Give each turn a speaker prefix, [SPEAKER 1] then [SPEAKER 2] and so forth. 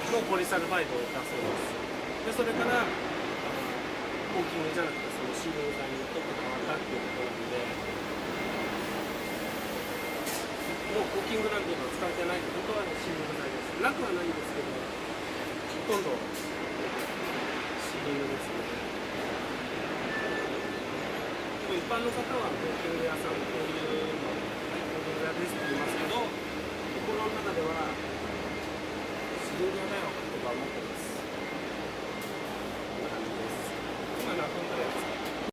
[SPEAKER 1] のポリサルファイドだそうです。でそれからコーキングじゃなくてそのシーリング剤にとって変わったっていうことなんで、もうコーキングなんて今使ってないってことはシーリング剤です。なくはないんですけど、ほとんどシーリングですね。でも一般の方はコーキング屋さんこういうのコーキング屋ですって言いますけど、心の中ではシーリング屋だよとか思って